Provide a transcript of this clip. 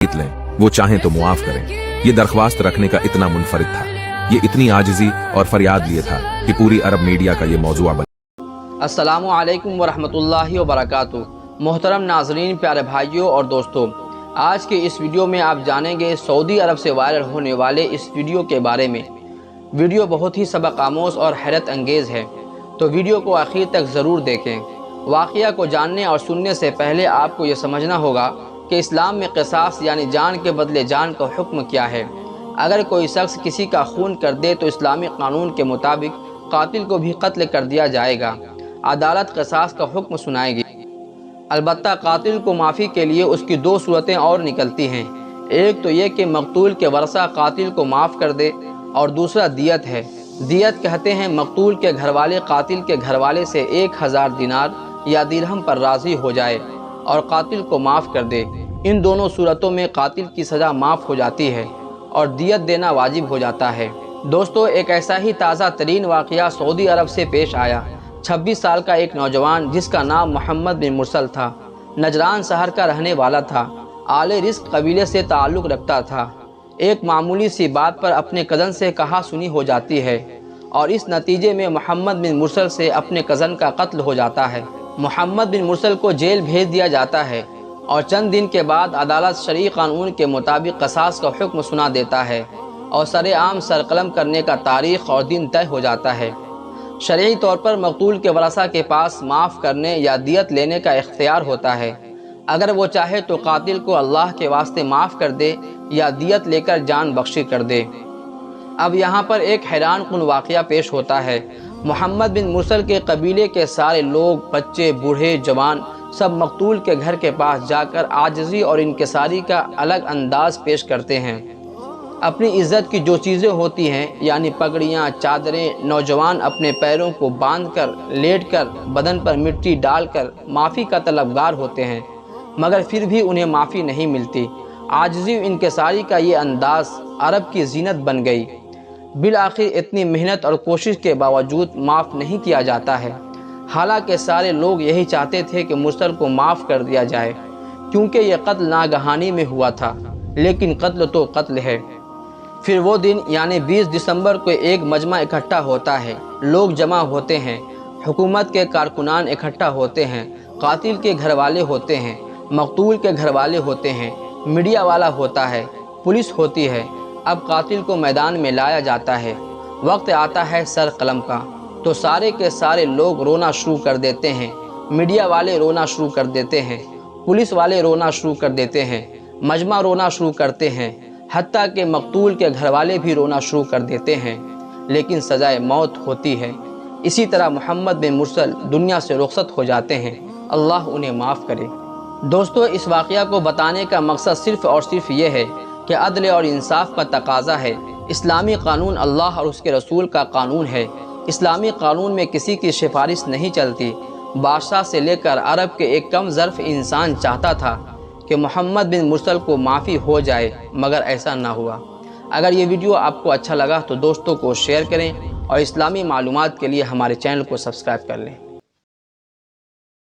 जीत लें, वो चाहें तो मुआफ करें। ये दरख्वास्त रखने का इतना मुनफरिद था, ये इतनी आजिज़ी और फरियाद लिए था कि पूरी अरब मीडिया का ये मौज़ूआ बन। अस्सलामु अलैकुम वरहमतुल्लाहि वबरकातुहू। मोहतरम नाज़रीन, प्यारे भाइयों और दोस्तों, आज के इस वीडियो में आप जानेंगे सऊदी अरब से वायरल होने वाले इस वीडियो के बारे में। वीडियो बहुत ही सबक आमोज़ और हैरत अंगेज़ है, तो वीडियो को आखिर तक ज़रूर देखें। वाक़या को जानने और सुनने से पहले आपको ये समझना होगा कि इस्लाम में क़िसास यानी जान के बदले जान का हुक्म क्या है। अगर कोई शख्स किसी का खून कर दे तो इस्लामी कानून के मुताबिक कातिल को भी कत्ल कर दिया जाएगा। अदालत क़िसास का हुक्म सुनाएगी। अलबत्ता कातिल को माफ़ी के लिए उसकी दो सूरतें और निकलती हैं। एक तो ये कि मकतूल के वरसा कातिल को माफ़ कर दे, और दूसरा दियत है। दियत कहते हैं मकतूल के घरवाले कातिल के घरवाले से 1000 दिनार या दिरहम पर राज़ी हो जाए और कातिल को माफ़ कर दे। इन दोनों सूरतों में कातिल की सज़ा माफ़ हो जाती है और दियत देना वाजिब हो जाता है। दोस्तों, एक ऐसा ही ताज़ा तरीन वाक़या सऊदी अरब से पेश आया। 26 साल का एक नौजवान जिसका नाम मोहम्मद बिन मुरसल था, नजरान शहर का रहने वाला था, आले रिस्क कबीले से ताल्लुक़ रखता था। एक मामूली सी बात पर अपने कज़न से कहा सुनी हो जाती है और इस नतीजे में मोहम्मद बिन मुरसल से अपने कज़न का कत्ल हो जाता है। मोहम्मद बिन मुरसल को जेल भेज दिया जाता है और चंद दिन के बाद अदालत शरई कानून के मुताबिक क़िसास का हुक्म सुना देता है और सरेआम सरकलम करने का तारीख़ और दिन तय हो जाता है। शरई तौर पर मकतूल के वरसा के पास माफ़ करने या दियत लेने का इख्तियार होता है। अगर वो चाहे तो कातिल को अल्लाह के वास्ते माफ़ कर दे या दियत लेकर जान बख्शी कर दे। अब यहाँ पर एक हैरान कुन वाक़या पेश होता है। मोहम्मद बिन मुरसल के कबीले के सारे लोग, बच्चे, बूढ़े, जवान, सब मकतूल के घर के पास जाकर आजिज़ी और इनकिसारी का अलग अंदाज़ पेश करते हैं। अपनी इज़्ज़त की जो चीज़ें होती हैं यानी पगड़ियाँ, चादरें, नौजवान अपने पैरों को बांधकर, लेटकर, बदन पर मिट्टी डालकर माफ़ी का तलबगार होते हैं, मगर फिर भी उन्हें माफ़ी नहीं मिलती। आजिज़ी इनकिसारी का ये अंदाज़ अरब की जीनत बन गई। बिल आखिर इतनी मेहनत और कोशिश के बावजूद माफ़ नहीं किया जाता है। हालांकि सारे लोग यही चाहते थे कि मुरसल को माफ़ कर दिया जाए, क्योंकि यह कत्ल नागहानी में हुआ था, लेकिन कत्ल तो कत्ल है। फिर वो दिन यानी 20 दिसंबर को एक मजमा इकट्ठा होता है। लोग जमा होते हैं, हुकूमत के कारकुनान इकट्ठा होते हैं, कातिल के घरवाले होते हैं, मकतूल के घरवाले होते हैं, मीडिया वाला होता है, पुलिस होती है। अब कातिल को मैदान में लाया जाता है। वक्त आता है सर कलम का, तो सारे के सारे लोग रोना शुरू कर देते हैं। मीडिया वाले रोना शुरू कर देते हैं, पुलिस वाले रोना शुरू कर देते हैं, मजमा रोना शुरू करते हैं, हत्ता के मकतूल के घरवाले भी रोना शुरू कर देते हैं। लेकिन सजाए मौत होती है। इसी तरह मोहम्मद बिन मुरसल दुनिया से रुखसत हो जाते हैं। अल्लाह उन्हें माफ़ करे। दोस्तों, इस वाक़या को बताने का मकसद सिर्फ़ और सिर्फ ये है कि अदल और इंसाफ का तकाज़ा है। इस्लामी कानून अल्लाह और उसके रसूल का कानून है। इस्लामी कानून में किसी की सिफारिश नहीं चलती। बादशाह से लेकर अरब के एक कम ज़र्फ़ इंसान चाहता था कि मोहम्मद बिन मुरसल को माफ़ी हो जाए, मगर ऐसा ना हुआ। अगर ये वीडियो आपको अच्छा लगा तो दोस्तों को शेयर करें और इस्लामी मालूमात के लिए हमारे चैनल को सब्सक्राइब कर लें।